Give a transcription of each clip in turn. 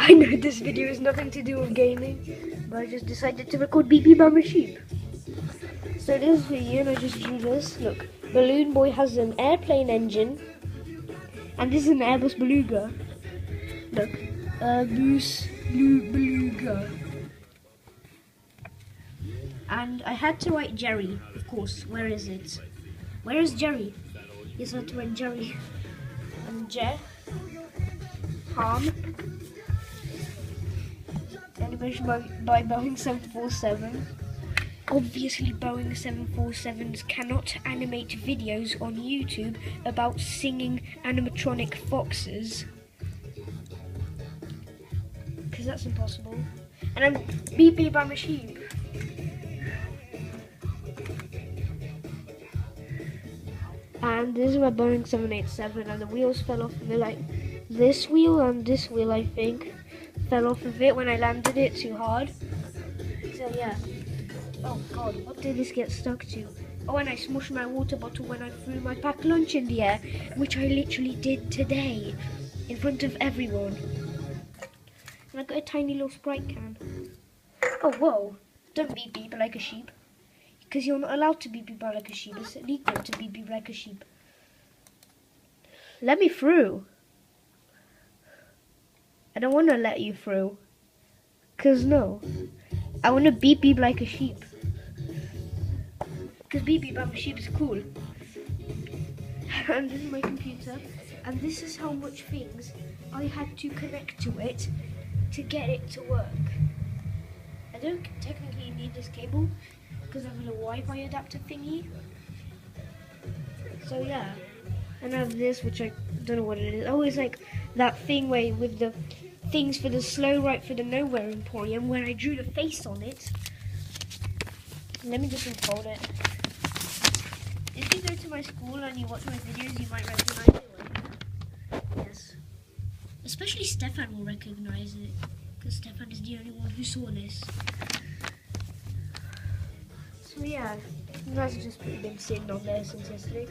I know this video has nothing to do with gaming, but I just decided to record BB Mama Sheep. So this video, and I just drew this. Look, Balloon Boy has an airplane engine, and this is an Airbus Beluga. Look, Beluga. And I had to write Jerry, of course. Where is it? Where is Jerry? Yes, I had to write Jerry. And Harm. Animation by Boeing 747. Obviously, Boeing 747s cannot animate videos on YouTube about singing animatronic foxes, because that's impossible. And I'm Beep Beep, I'm a sheep. And this is my Boeing 787, and the wheels fell off of it, like this wheel and this wheel, I think, fell off of it when I landed it too hard. So yeah. Oh god, what did this get stuck to? Oh, and I smushed my water bottle when I threw my packed lunch in the air, which I literally did today, in front of everyone. And I got a tiny little Sprite can. Oh, whoa. Don't beep beep like a sheep. Because you're not allowed to beep beep like a sheep. It's illegal to beep beep like a sheep. Let me through. I don't want to let you through. Because no. I want to beep beep like a sheep. Because beep beep like a sheep is cool. And this is my computer. And this is how much things I had to connect to it to get it to work. I don't technically need this cable because I have a little Wi-Fi adapter thingy. So yeah. And I have this, which I don't know what it is. Oh, it's like that thing where with the things for the slow write for the Nowhere Emporium, where I drew the face on it. Let me just unfold it. If you go to my school and you watch my videos, you might recognize it. Yes. Especially Stefan will recognize it, because Stefan is the only one who saw this. So yeah, that's just been sitting on there since yesterday.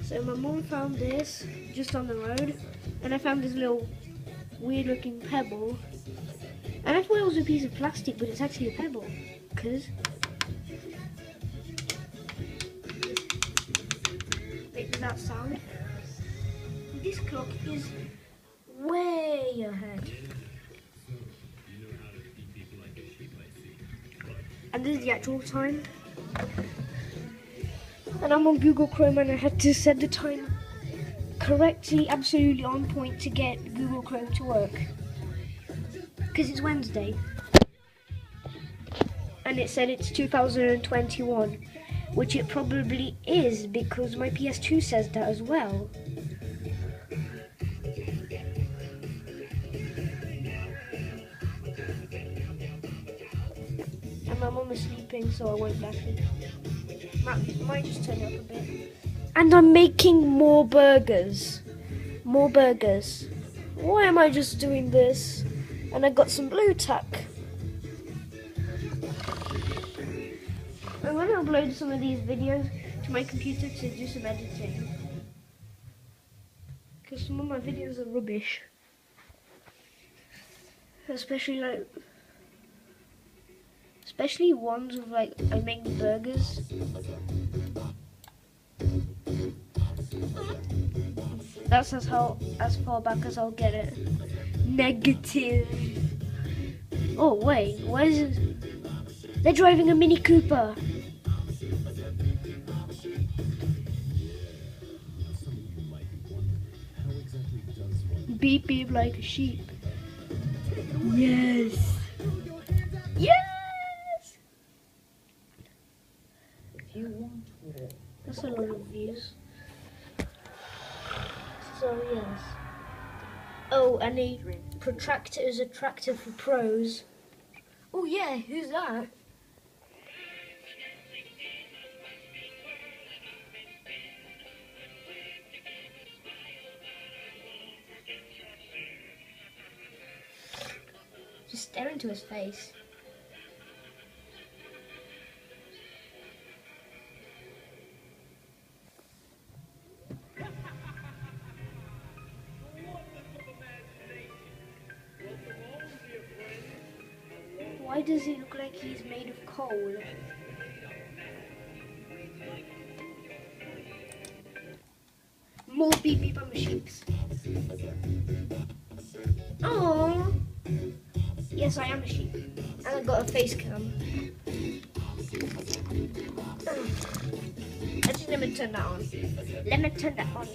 So my mom found this just on the road, and I found this little weird looking pebble. And I thought it was a piece of plastic, but it's actually a pebble. Cause wait, does that sound? This clock is way ahead. And this is the actual time. And I'm on Google Chrome, and I had to set the time correctly, absolutely on point to get Google Chrome to work. Because it's Wednesday. And it said it's 2021, which it probably is because my PS2 says that as well. And my mum is sleeping, so I won't back it. Might just turn it up a bit. And I'm making more burgers. More burgers. Why am I just doing this? And I got some blue tack. I'm going to upload some of these videos to my computer to do some editing. Because some of my videos are rubbish. Especially ones with like, I make burgers. That's as far back as I'll get it. Negative. Oh wait, what is it? They're driving a Mini Cooper. Beep beep like a sheep. Yes. Yes. That's a lot of views. So yes. Oh, and a protractor is attractive for pros. Oh yeah, who's that? Just stare into his face. Why does he look like he's made of coal? More beep beep on my sheeps. Oh, yes, I am a sheep, and I got a face cam. Actually, let me turn that on. Let me turn that on.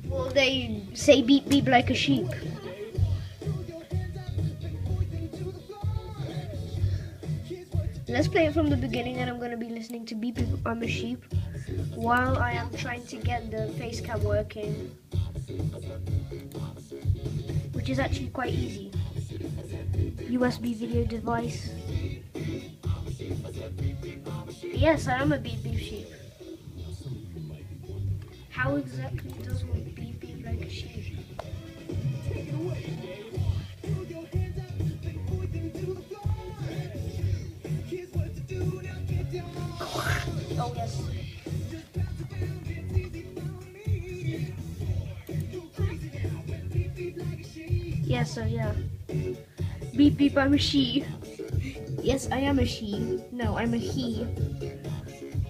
Well, they say beep beep like a sheep. Let's play it from the beginning, and I'm going to be listening to Beep Beep I'm a Sheep while I am trying to get the face cam working, which is actually quite easy. USB video device. Yes, I am a Beep Beep sheep. How exactly does one beep beep like a sheep? Oh yes. Yes, so yeah. Beep beep, I'm a she. Yes, I am a she. No, I'm a he.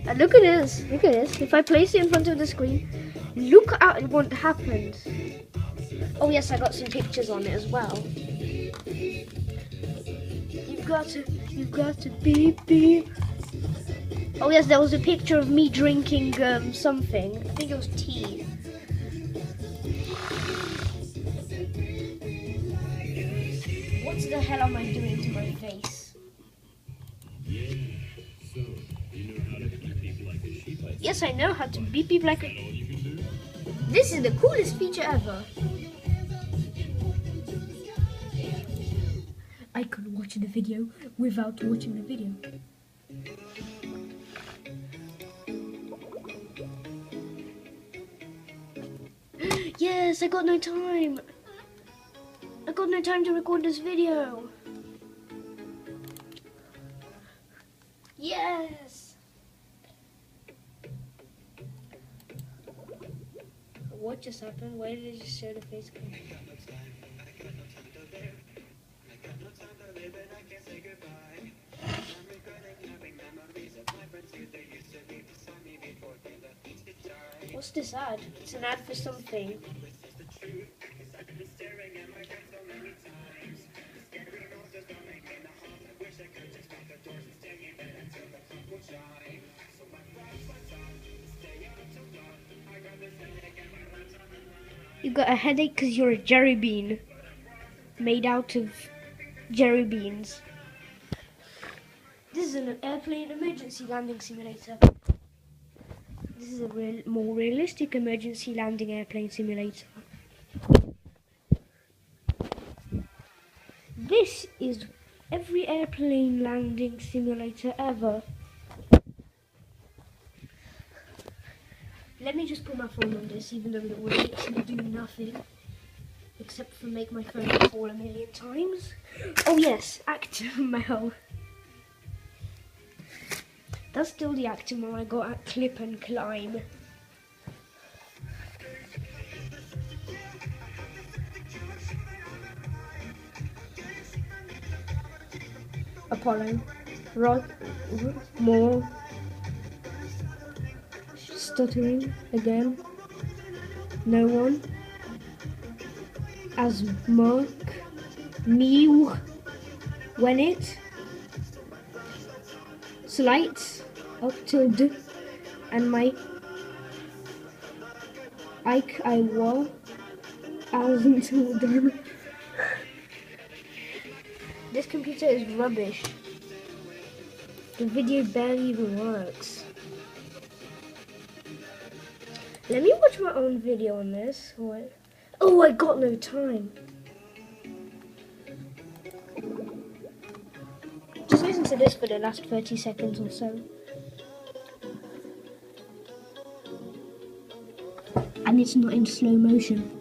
And look at this. Look at this. If I place it in front of the screen, look at what happens. Oh yes, I got some pictures on it as well. You've got to beep beep. Oh yes, there was a picture of me drinking something. I think it was tea. What the hell am I doing to my face? Yes, I know how to beep beep like a... This is the coolest feature ever. I could watch the video without watching the video. Yes, I got no time. I got no time to record this video. Yes. What just happened? Why did it just show the face cam? What's this ad? It's an ad for something. You got a headache because you're a jerry bean. Made out of jerry beans. This is an airplane emergency landing simulator. This is a more realistic emergency landing airplane simulator. This is every airplane landing simulator ever. Let me just put my phone on this, even though it will literally do nothing except for make my phone fall a million times. Oh yes, active mail. That's still the active mail I got at Clip and Climb. Apollo. More. Stuttering again. No one. As Mark. Mew. When it. Slight. Up till D. And my Ike I war. As until D. This computer is rubbish. The video barely even works. Let me watch my own video on this. What? Oh, I got no time. Just listen to this for the last 30 seconds or so. And it's not in slow motion.